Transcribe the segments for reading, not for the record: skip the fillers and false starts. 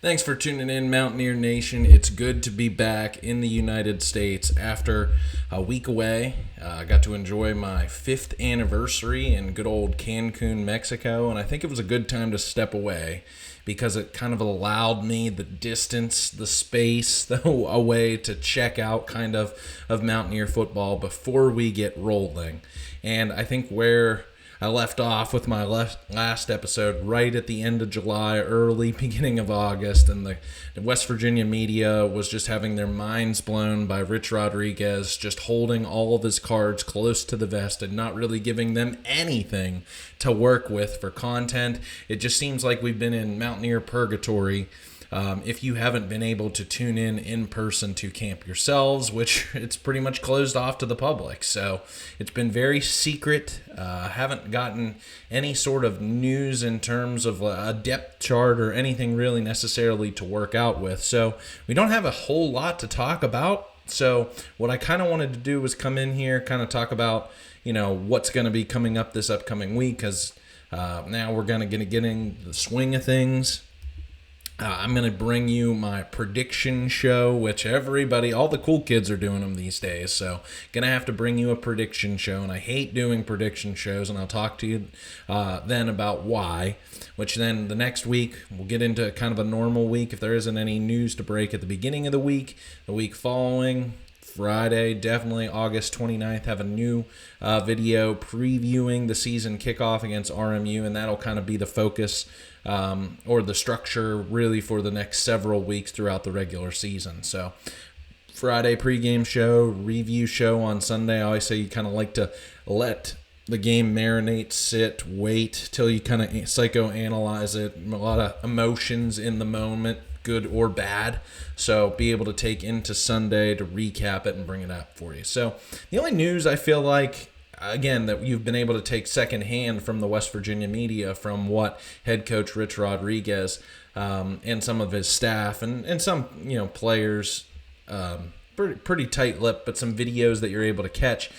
Thanks for tuning in, Mountaineer Nation. It's good to be back in the United States after a week away. I got to enjoy my 5th anniversary in good old Cancun, Mexico, and I think it was a good time to step away because it kind of allowed me the distance, the space, a way to check out kind of Mountaineer football before we get rolling. And I think where I left off with my last episode right at the end of July, early beginning of August, and the West Virginia media was just having their minds blown by Rich Rodriguez just holding all of his cards close to the vest and not really giving them anything to work with for content. It just seems like we've been in Mountaineer purgatory. If you haven't been able to tune in person to camp yourselves, which it's pretty much closed off to the public. So it's been very secret. Haven't gotten any sort of news in terms of a depth chart or anything really necessarily to work out with. So we don't have a whole lot to talk about. So what I kind of wanted to do was come in here, kind of talk about, what's going to be coming up this upcoming week, because now we're going to get in the swing of things. I'm going to bring you my prediction show, which all the cool kids are doing them these days. So, going to have to bring you a prediction show, and I hate doing prediction shows, and I'll talk to you then about why, which then the next week, we'll get into kind of a normal week if there isn't any news to break at the beginning of the week following, Friday, definitely August 29th, have a new video previewing the season kickoff against RMU, and that'll kind of be the focus or the structure really for the next several weeks throughout the regular season. So Friday pregame show, review show on Sunday. I always say you kind of like to let the game marinate, sit, wait till you kind of psychoanalyze it. A lot of emotions in the moment, good or bad. So be able to take into Sunday to recap it and bring it up for you. So the only news I feel like, again, that you've been able to take secondhand from the West Virginia media, from what head coach Rich Rodriguez and some of his staff and some players, pretty tight-lipped, but some videos that you're able to catch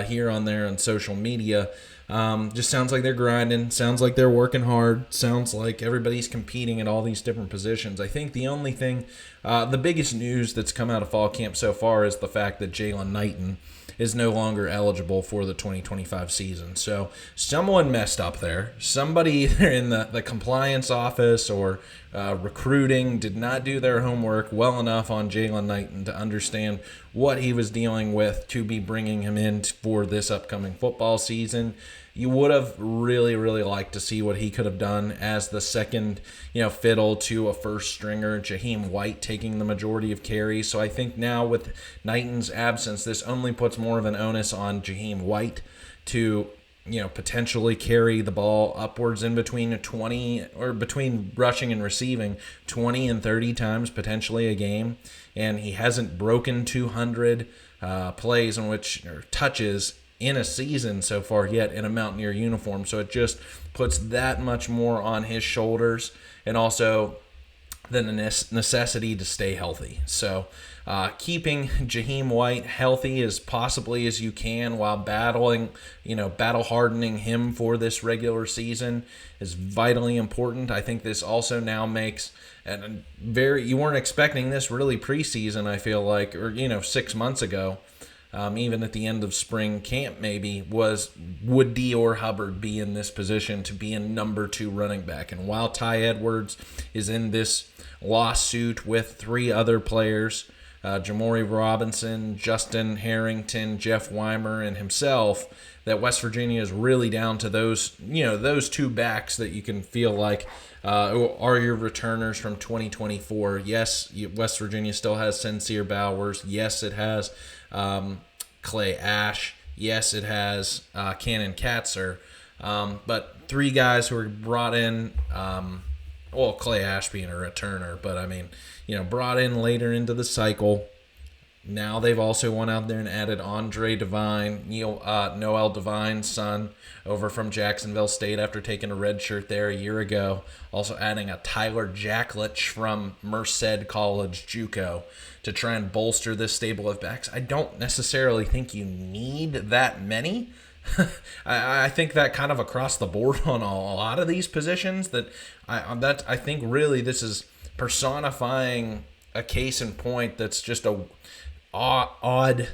here on there on social media. Just sounds like they're grinding, sounds like they're working hard, sounds like everybody's competing at all these different positions. I think the only thing, the biggest news that's come out of fall camp so far is the fact that Jalen Knighton is no longer eligible for the 2025 season. So someone messed up there. Somebody either in the compliance office or recruiting did not do their homework well enough on Jalen Knighton to understand what he was dealing with to be bringing him in for this upcoming football season. You would have really, really liked to see what he could have done as the second, fiddle to a first stringer, Jaheim White taking the majority of carries. So I think now with Knighton's absence, this only puts more of an onus on Jaheim White to, potentially carry the ball upwards in between 20 or between rushing and receiving 20 and 30 times potentially a game. And he hasn't broken 200 plays in which, or touches in a season so far yet in a Mountaineer uniform. So it just puts that much more on his shoulders, and also the necessity to stay healthy. So keeping Jaheim White healthy as possibly as you can while battle hardening him for this regular season is vitally important. I think this also now makes you weren't expecting this really preseason, I feel like, or 6 months ago. Even at the end of spring camp, maybe, would Dior Hubbard be in this position to be a number 2 running back? And while Ty Edwards is in this lawsuit with 3 other players, Jamori Robinson, Justin Harrington, Jeff Weimer, and himself, that West Virginia is really down to those 2 backs that you can feel like are your returners from 2024. Yes, West Virginia still has Sincere Bowers. Yes, it has Clay Ash. Yes, it has Cannon Katzer. But 3 guys who were brought in, Clay Ash being a returner, but brought in later into the cycle. Now they've also went out there and added Andre Devine, Noel Devine's son, over from Jacksonville State after taking a red shirt there a year ago. Also adding a Tyler Jacklich from Merced College JUCO to try and bolster this stable of backs. I don't necessarily think you need that many. I think that kind of across the board on a lot of these positions I think really this is personifying a case in point that's just a odd,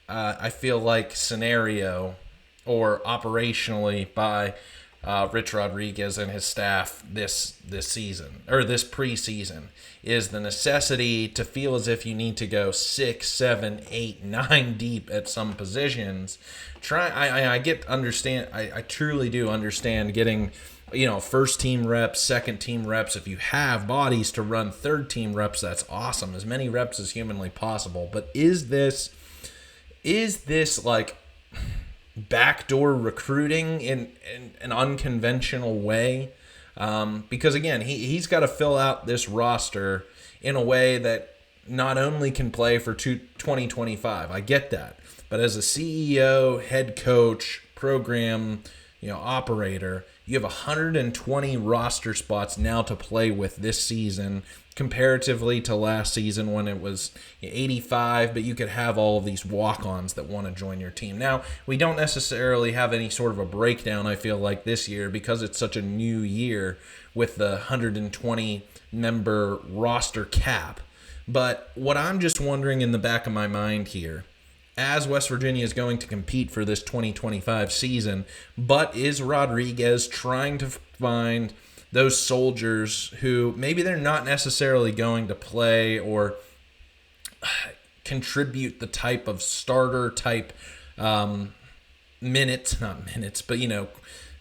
I feel like, scenario or operationally by Rich Rodriguez and his staff this season, or this preseason, is the necessity to feel as if you need to go 6, 7, 8, 9 deep at some positions. I truly do understand getting, first team reps, second team reps. If you have bodies to run third team reps, that's awesome. As many reps as humanly possible. But is this like backdoor recruiting in an unconventional way? Because again, he's got to fill out this roster in a way that not only can play for 2025. I get that. But as a CEO, head coach, program, operator, you have 120 roster spots now to play with this season, comparatively to last season when it was 85, but you could have all of these walk-ons that want to join your team. Now, we don't necessarily have any sort of a breakdown, I feel like, this year because it's such a new year with the 120-member roster cap. But what I'm just wondering in the back of my mind here, as West Virginia is going to compete for this 2025 season, but is Rodriguez trying to find those soldiers who maybe they're not necessarily going to play or contribute the type of starter type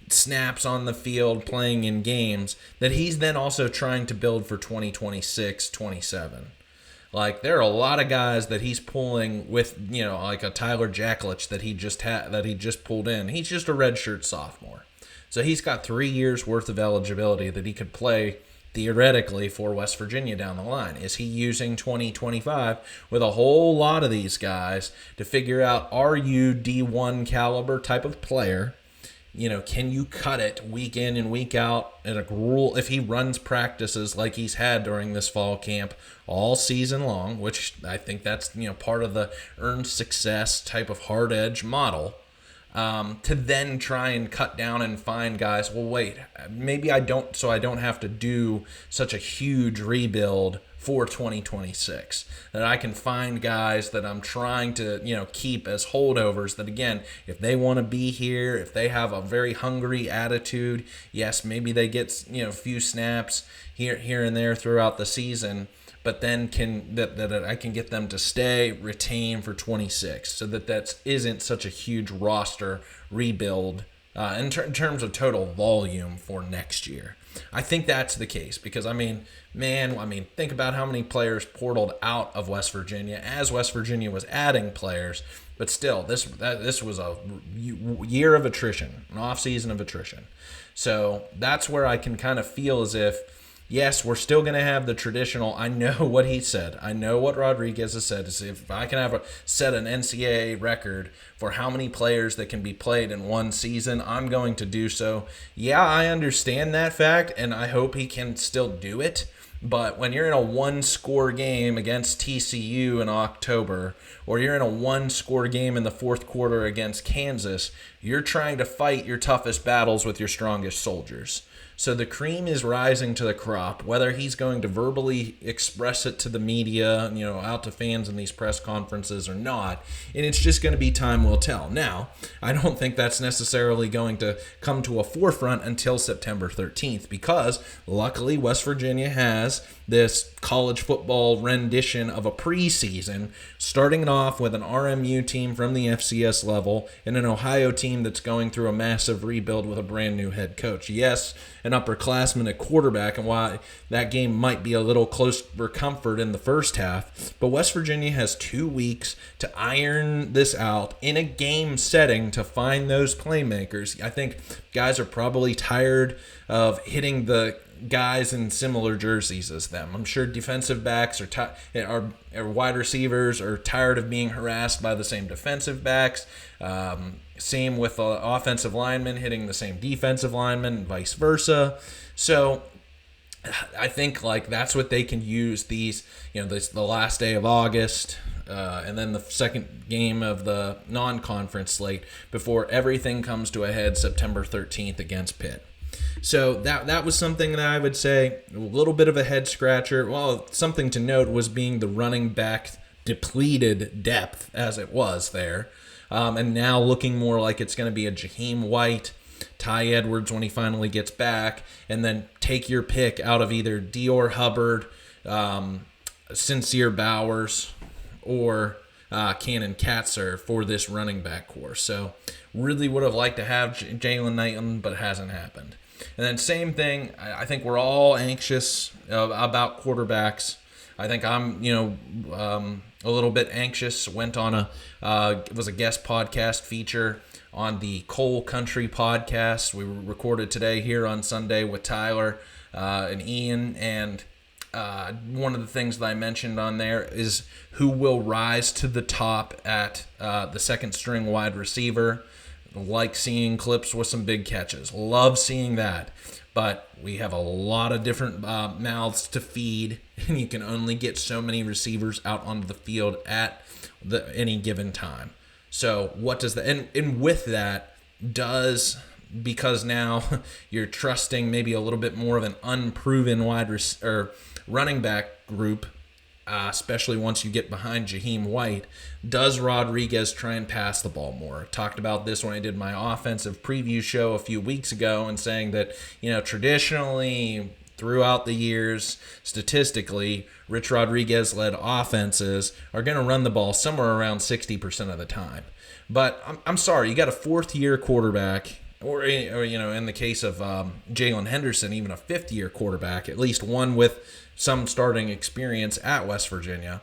snaps on the field, playing in games, that he's then also trying to build for 2026, 27. Like, there are a lot of guys that he's pulling with, like a Tyler Jacklich that he just pulled in. He's just a redshirt sophomore. So he's got 3 years worth of eligibility that he could play theoretically for West Virginia down the line. Is he using 2025 with a whole lot of these guys to figure out, are you D1 caliber type of player? Can you cut it week in and week out in a rule if he runs practices like he's had during this fall camp all season long, which I think that's, part of the earned success type of hard edge model, to then try and cut down and find guys, well, wait, maybe I don't have to do such a huge rebuild for 2026, that I can find guys that I'm trying to, keep as holdovers, that again, if they want to be here, if they have a very hungry attitude, yes, maybe they get, a few snaps here and there throughout the season, but then that I can get them to stay, retain for 26, so that isn't such a huge roster rebuild in terms of total volume for next year. I think that's the case because, think about how many players portaled out of West Virginia as West Virginia was adding players. But still, this was a year of attrition, an off-season of attrition. So that's where I can kind of feel as if, yes, we're still going to have the traditional. I know what he said. I know what Rodriguez has said. Is if I can set an NCAA record for how many players that can be played in one season, I'm going to do so. Yeah, I understand that fact, and I hope he can still do it. But when you're in a one-score game against TCU in October, or you're in a one-score game in the fourth quarter against Kansas, you're trying to fight your toughest battles with your strongest soldiers. So the cream is rising to the crop, whether he's going to verbally express it to the media, out to fans in these press conferences or not, and it's just going to be time will tell. Now, I don't think that's necessarily going to come to a forefront until September 13th because, luckily, West Virginia has this college football rendition of a preseason, starting it off with an RMU team from the FCS level and an Ohio team that's going through a massive rebuild with a brand new head coach. Yes, an upperclassman at quarterback, and why that game might be a little close for comfort in the first half. But West Virginia has 2 weeks to iron this out in a game setting to find those playmakers. I think guys are probably tired of hitting the guys in similar jerseys as them. I'm sure defensive backs or wide receivers are tired of being harassed by the same defensive backs. Same with offensive linemen hitting the same defensive linemen and vice versa. So I think that's what they can use these, the last day of August and then the second game of the non-conference slate before everything comes to a head September 13th against Pitt. So that was something that I would say a little bit of a head scratcher. Well, something to note was being the running back depleted depth as it was there. And now looking more like it's going to be a Jaheim White, Ty Edwards when he finally gets back, and then take your pick out of either Dior Hubbard, Sincere Bowers, or Cannon Katzer for this running back core. So really would have liked to have Jalen Knighton, but it hasn't happened. And then same thing, I think we're all anxious about quarterbacks. I think I'm, a little bit anxious. Went on it was a guest podcast feature on the Coal Country podcast. We recorded today here on Sunday with Tyler and Ian. And one of the things that I mentioned on there is who will rise to the top at the second string wide receiver. Like seeing clips with some big catches. Love seeing that. But we have a lot of different mouths to feed, and you can only get so many receivers out onto the field at any given time. So what does that, and with that, because now you're trusting maybe a little bit more of an unproven running back group, especially once you get behind Jaheim White, does Rodriguez try and pass the ball more? Talked about this when I did my offensive preview show a few weeks ago and saying that, traditionally throughout the years, statistically, Rich Rodriguez-led offenses are going to run the ball somewhere around 60% of the time. But I'm sorry, you got a fourth-year quarterback, or in the case of Jalen Henderson, even a fifth-year quarterback, at least one with some starting experience at West Virginia.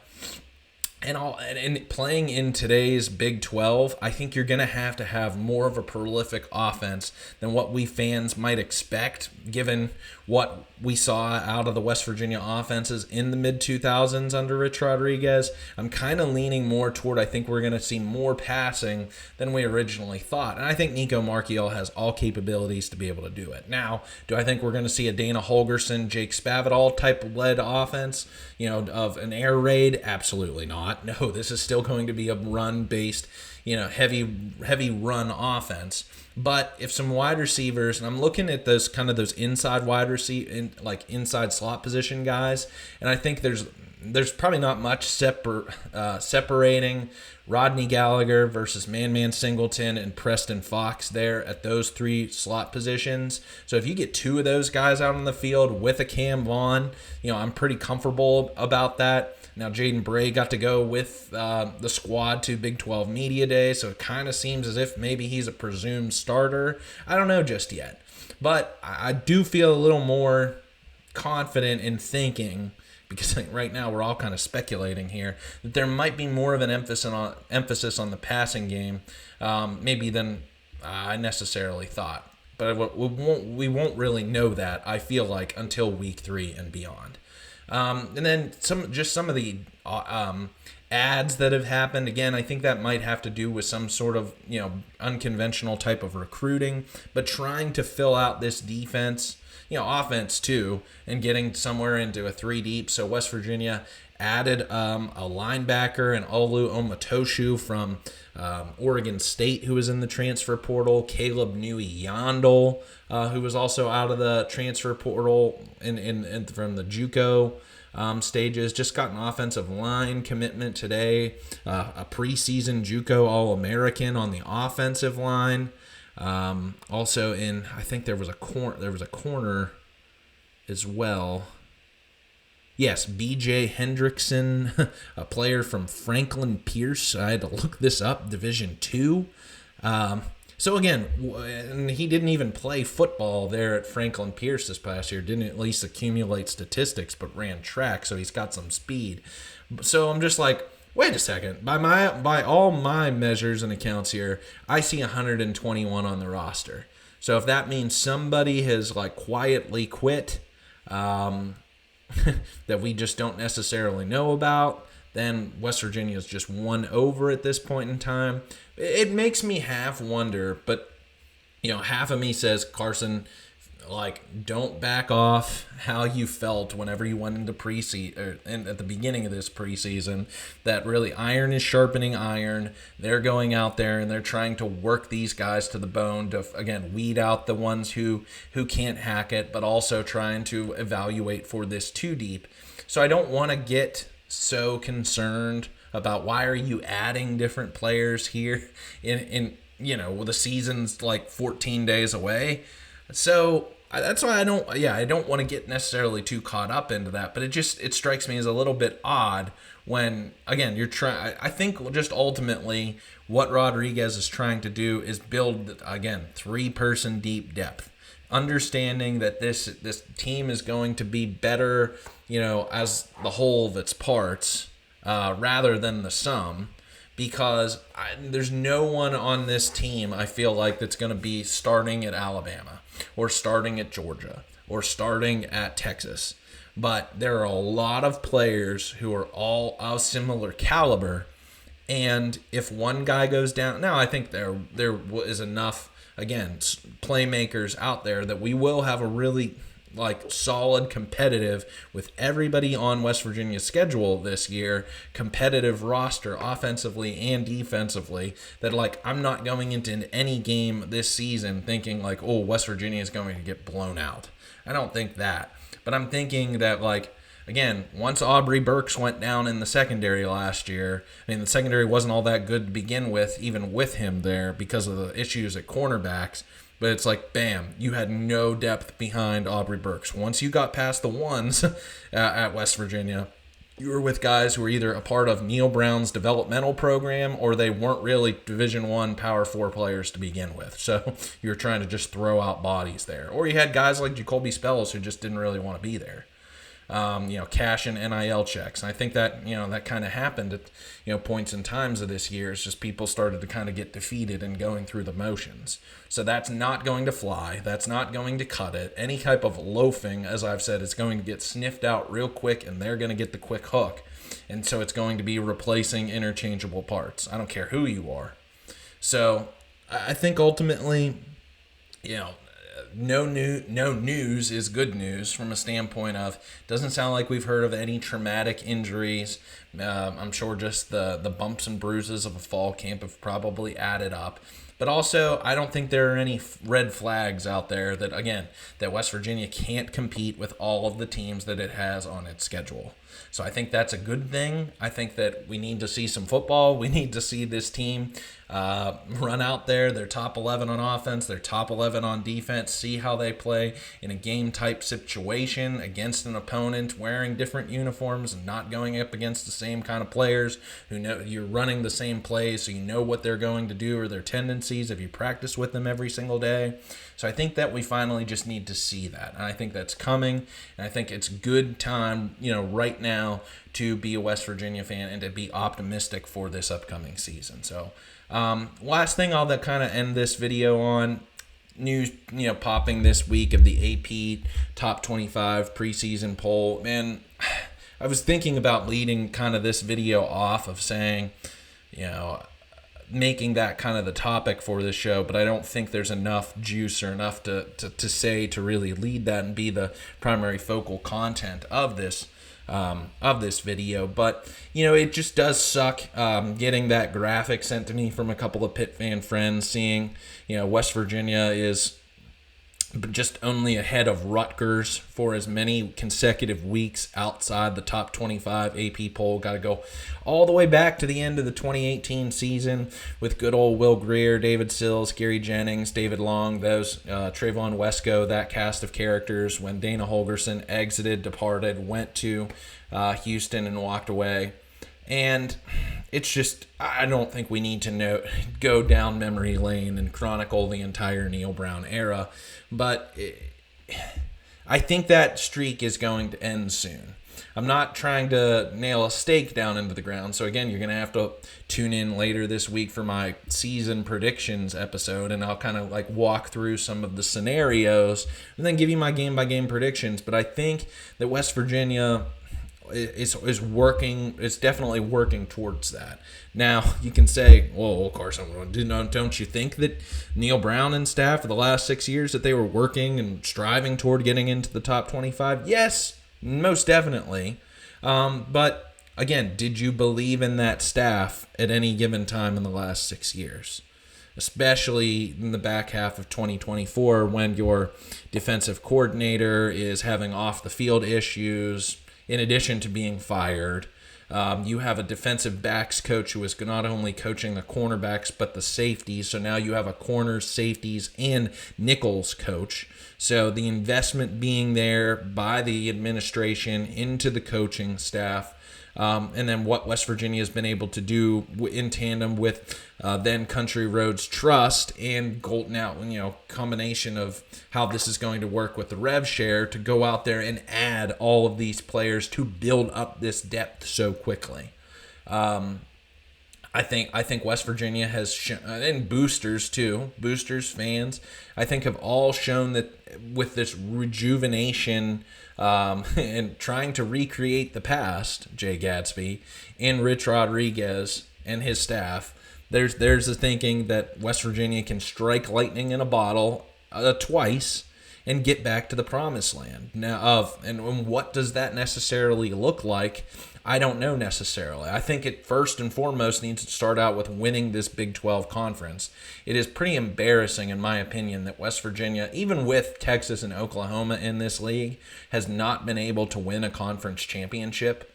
And playing in today's Big 12, I think you're going to have more of a prolific offense than what we fans might expect, given what we saw out of the West Virginia offenses in the mid-2000s under Rich Rodriguez. I'm kind of leaning more toward I think we're going to see more passing than we originally thought. And I think Nico Marchiol has all capabilities to be able to do it. Now, do I think we're going to see a Dana Holgorsen, Jake Spavital type led offense, of an air raid? Absolutely not. No, this is still going to be a run-based, heavy run offense. But if some wide receivers, and I'm looking at those inside wide receiver, like inside slot position guys, and I think there's probably not much separating Rodney Gallagher versus Man Singleton and Preston Fox there at those three slot positions. So if you get two of those guys out on the field with a Cam Vaughn, I'm pretty comfortable about that. Now, Jaden Bray got to go with the squad to Big 12 Media Day, so it kind of seems as if maybe he's a presumed starter. I don't know just yet. But I do feel a little more confident in thinking, because right now we're all kind of speculating here, that there might be more of an emphasis on the passing game maybe than I necessarily thought. But we won't really know that, I feel like, until week 3 and beyond. And then some of the ads that have happened. Again, I think that might have to do with some sort of unconventional type of recruiting, but trying to fill out this defense, offense too, and getting somewhere into a 3 deep. So West Virginia added a linebacker, and Olu Omatoshu from Oregon State, who was in the transfer portal, Caleb Newey-Yandel, who was also out of the transfer portal in from the JUCO stages. Just got an offensive line commitment today, a preseason JUCO All-American on the offensive line. Also I think there was a corner as well. Yes, B.J. Hendrickson, a player from Franklin Pierce. I had to look this up, Division II. So again, and he didn't even play football there at Franklin Pierce this past year. Didn't at least accumulate statistics, but ran track, so he's got some speed. So I'm just like, wait a second. By all my measures and accounts here, I see 121 on the roster. So if that means somebody has quietly quit, that we just don't necessarily know about, then West Virginia is just won over at this point in time. It makes me half wonder, but half of me says Carson like, don't back off how you felt whenever you went into preseason, or at the beginning of this preseason, that really iron is sharpening iron. They're going out there and they're trying to work these guys to the bone to, again, weed out the ones who can't hack it, but also trying to evaluate for this too deep. So I don't want to get so concerned about why are you adding different players here in the season's like 14 days away. So that's why I don't want to get necessarily too caught up into that, but it strikes me as a little bit odd when, again, you're trying. I think just ultimately what Rodriguez is trying to do is build, again, 3-person deep depth, understanding that this team is going to be better, as the whole of its parts, rather than the sum. Because there's no one on this team, I feel like, that's going to be starting at Alabama or starting at Georgia or starting at Texas. But there are a lot of players who are all of similar caliber. And if one guy goes down, now I think there is enough, again, playmakers out there that we will have a really solid, competitive, with everybody on West Virginia's schedule this year, competitive roster offensively and defensively, that I'm not going into any game this season thinking West Virginia is going to get blown out. I don't think that. But I'm thinking that again, once Aubrey Burks went down in the secondary last year, the secondary wasn't all that good to begin with, even with him there, because of the issues at cornerbacks. But it's bam, you had no depth behind Aubrey Burks. Once you got past the ones at West Virginia, you were with guys who were either a part of Neil Brown's developmental program or they weren't really Division I Power 4 players to begin with. So you were trying to just throw out bodies there. Or you had guys like Jacoby Spells who just didn't really want to be there. Cash and NIL checks. And I think that, that kind of happened at, points and times of this year. It's just people started to kind of get defeated and going through the motions. So that's not going to fly. That's not going to cut it. Any type of loafing, as I've said, is going to get sniffed out real quick, and they're going to get the quick hook. And so it's going to be replacing interchangeable parts. I don't care who you are. So I think ultimately, no news is good news from a standpoint of, doesn't sound like we've heard of any traumatic injuries. I'm sure just the bumps and bruises of a fall camp have probably added up. But also, I don't think there are any red flags out there that West Virginia can't compete with all of the teams that it has on its schedule. So I think that's a good thing. I think that we need to see some football. We need to see this team run out there. They're top 11 on offense. They're top 11 on defense. See how they play in a game-type situation against an opponent wearing different uniforms and not going up against the same kind of players who know you're running the same plays, so you know what they're going to do or their tendencies if you practice with them every single day. So I think that we finally just need to see that. And I think that's coming. And I think it's good time, right now to be a West Virginia fan and to be optimistic for this upcoming season. So last thing I'll kind of end this video on, news, popping this week of the AP Top 25 preseason poll. Man, I was thinking about leading kind of this video off of saying, making that kind of the topic for this show, but I don't think there's enough juice or enough to say to really lead that and be the primary focal content of this video. But it just does suck getting that graphic sent to me from a couple of Pitt fan friends, seeing West Virginia is just only ahead of Rutgers for as many consecutive weeks outside the top 25 AP poll. Got to go all the way back to the end of the 2018 season with good old Will Greer, David Sills, Gary Jennings, David Long, those Trayvon Wesco, that cast of characters when Dana Holgerson exited, departed, went to Houston and walked away. And it's just, I don't think we need to go down memory lane and chronicle the entire Neil Brown era, but I think that streak is going to end soon. I'm not trying to nail a stake down into the ground, so again, you're going to have to tune in later this week for my season predictions episode, and I'll kind of walk through some of the scenarios and then give you my game-by-game predictions. But I think that West Virginia is working. It's definitely working towards that. Now you can say, well, of course, don't you think that Neil Brown and staff for the last 6 years that they were working and striving toward getting into the top 25? Yes, most definitely. But again, did you believe in that staff at any given time in the last 6 years? Especially in the back half of 2024 when your defensive coordinator is having off-the-field issues in addition to being fired. You have a defensive backs coach who is not only coaching the cornerbacks but the safeties. So now you have a corners, safeties, and nickels coach. So the investment being there by the administration into the coaching staff. And then what West Virginia has been able to do in tandem with then Country Roads Trust and Golden Out, combination of how this is going to work with the rev share to go out there and add all of these players to build up this depth so quickly. I think West Virginia has shown, and boosters too, fans, I think have all shown that with this rejuvenation and trying to recreate the past, Jay Gadsby and Rich Rodriguez and his staff, there's a thinking that West Virginia can strike lightning in a bottle twice and get back to the promised land. Now, and what does that necessarily look like? I don't know necessarily. I think it first and foremost needs to start out with winning this Big 12 conference. It is pretty embarrassing, in my opinion, that West Virginia, even with Texas and Oklahoma in this league, has not been able to win a conference championship.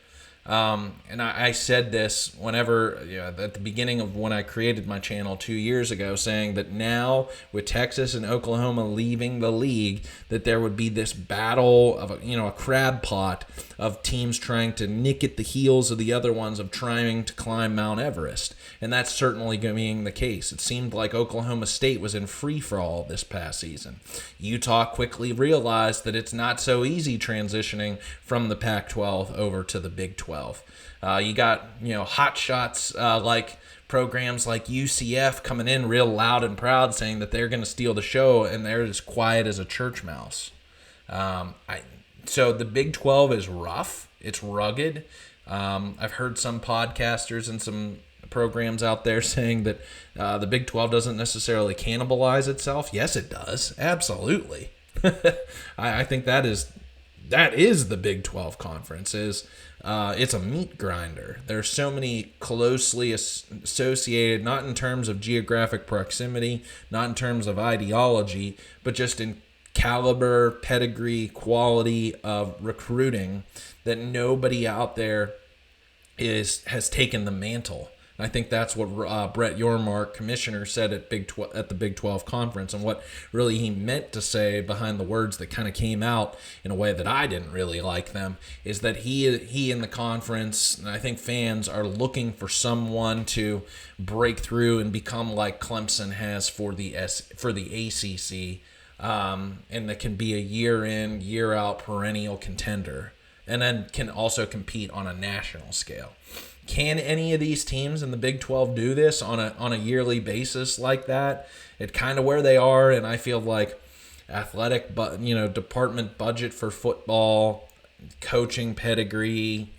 And I said this whenever, at the beginning of when I created my channel 2 years ago, saying that now with Texas and Oklahoma leaving the league, that there would be this battle of a crab pot of teams trying to nick at the heels of the other ones of trying to climb Mount Everest. And that's certainly being the case. It seemed like Oklahoma State was in free-for-all this past season. Utah quickly realized that it's not so easy transitioning from the Pac-12 over to the Big 12. You got, hot shots like programs like UCF coming in real loud and proud saying that they're going to steal the show, and they're as quiet as a church mouse. So the Big 12 is rough. It's rugged. I've heard some podcasters and some programs out there saying that the Big 12 doesn't necessarily cannibalize itself. Yes, it does. Absolutely. I think that is the Big 12 conference. It's a meat grinder. There's so many closely associated, not in terms of geographic proximity, not in terms of ideology, but just in caliber, pedigree, quality of recruiting, that nobody out there has taken the mantle. And I think that's what Brett Yormark, commissioner, said at the Big 12 conference, and what really he meant to say behind the words that kind of came out in a way that I didn't really like them, is that he in the conference, and I think fans are looking for someone to break through and become like Clemson has for the ACC, and that can be a year in, year out perennial contender, and then can also compete on a national scale. Can any of these teams in the Big 12 do this on a yearly basis like that? It's kind of where they are, and I feel like athletic, department budget for football, coaching pedigree,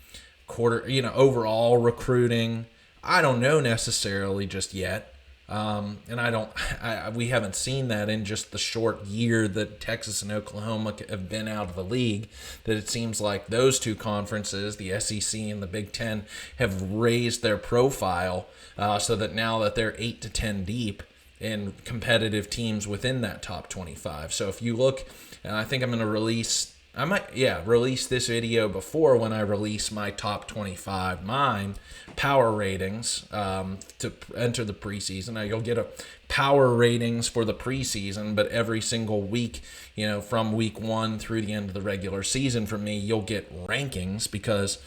overall recruiting. I don't know necessarily just yet. And we haven't seen that in just the short year that Texas and Oklahoma have been out of the league, that it seems like those two conferences, the SEC and the Big Ten, have raised their profile so that now that they're 8 to 10 deep in competitive teams within that top 25. So if you look, and I think I'm going to release this video before when I release my top 25, power ratings to enter the preseason. Now you'll get a power ratings for the preseason, but every single week, from week 1 through the end of the regular season from me, you'll get rankings, because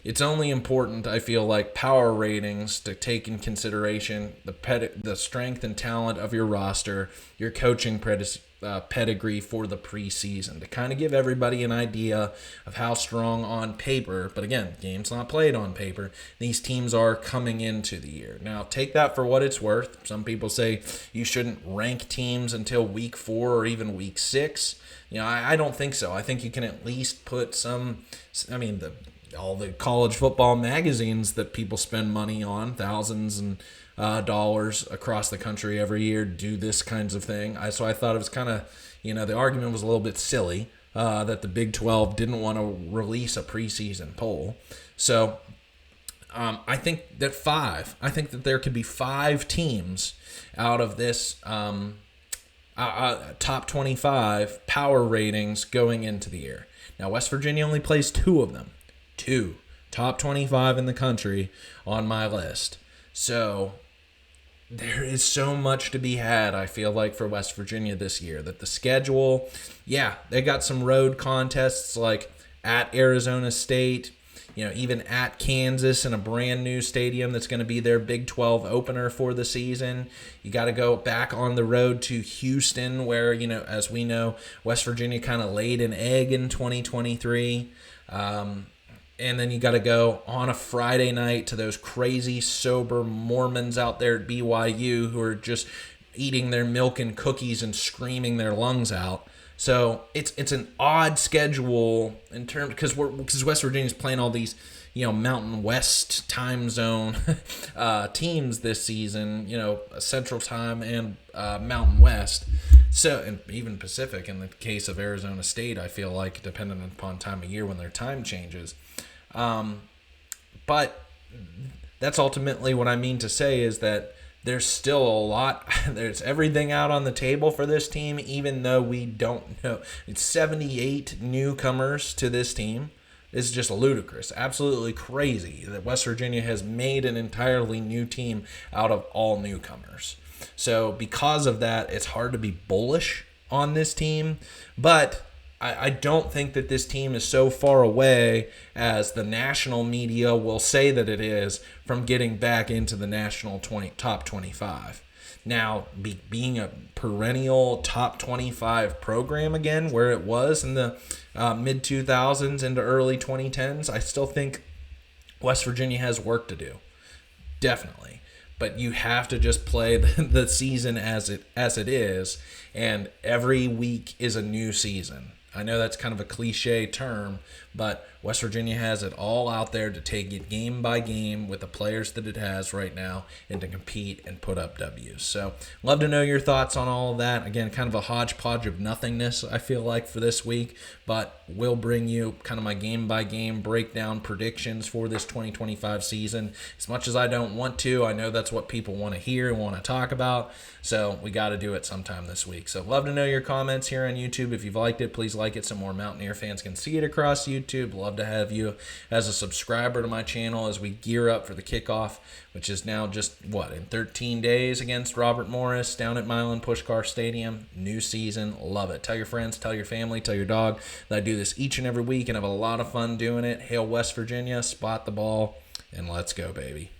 it's only important, I feel like, power ratings to take in consideration the strength and talent of your roster, your coaching pedigree for the preseason, to kind of give everybody an idea of how strong on paper, but again, game's not played on paper, these teams are coming into the year. Now, take that for what it's worth. Some people say you shouldn't rank teams until week 4 or even week 6. I don't think so. I think you can at least put all the college football magazines that people spend money on, thousands and dollars across the country every year, do this kinds of thing. So I thought it was kind of, the argument was a little bit silly that the Big 12 didn't want to release a preseason poll. So I think that there could be 5 teams out of this top 25 power ratings going into the year. Now, West Virginia only plays 2 of them. 2 top 25 in the country on my list. So there is so much to be had, I feel like, for West Virginia this year. That the schedule, they got some road contests like at Arizona State, even at Kansas in a brand new stadium that's going to be their Big 12 opener for the season. You got to go back on the road to Houston where, as we know, West Virginia kind of laid an egg in 2023. And then you got to go on a Friday night to those crazy, sober Mormons out there at BYU who are just eating their milk and cookies and screaming their lungs out. So it's an odd schedule in terms because West Virginia's playing all these Mountain West time zone teams this season, Central Time and Mountain West. So and even Pacific in the case of Arizona State, I feel like depending upon time of year when their time changes. But that's ultimately what I mean to say is that there's still a lot. There's everything out on the table for this team, even though we don't know. It's 78 newcomers to this team. It's just ludicrous, absolutely crazy that West Virginia has made an entirely new team out of all newcomers. So because of that, it's hard to be bullish on this team, but I don't think that this team is so far away as the national media will say that it is from getting back into the national top 25. Now, being a perennial top 25 program again, where it was in the mid-2000s into early 2010s, I still think West Virginia has work to do. Definitely. But you have to just play the season as it is, and every week is a new season. I know that's kind of a cliche term, but West Virginia has it all out there to take it game by game with the players that it has right now and to compete and put up W's. So love to know your thoughts on all of that. Again, kind of a hodgepodge of nothingness, I feel like, for this week, but we'll bring you kind of my game by game breakdown predictions for this 2025 season. As much as I don't want to, I know that's what people want to hear and want to talk about. So we got to do it sometime this week. So love to know your comments here on YouTube. If you've liked it, please like it so more Mountaineer fans can see it across YouTube. Love to have you as a subscriber to my channel as we gear up for the kickoff, which is now just, in 13 days against Robert Morris down at Milan Pushkar Stadium. New season. Love it. Tell your friends, tell your family, tell your dog that I do this each and every week and have a lot of fun doing it. Hail West Virginia, spot the ball, and let's go, baby.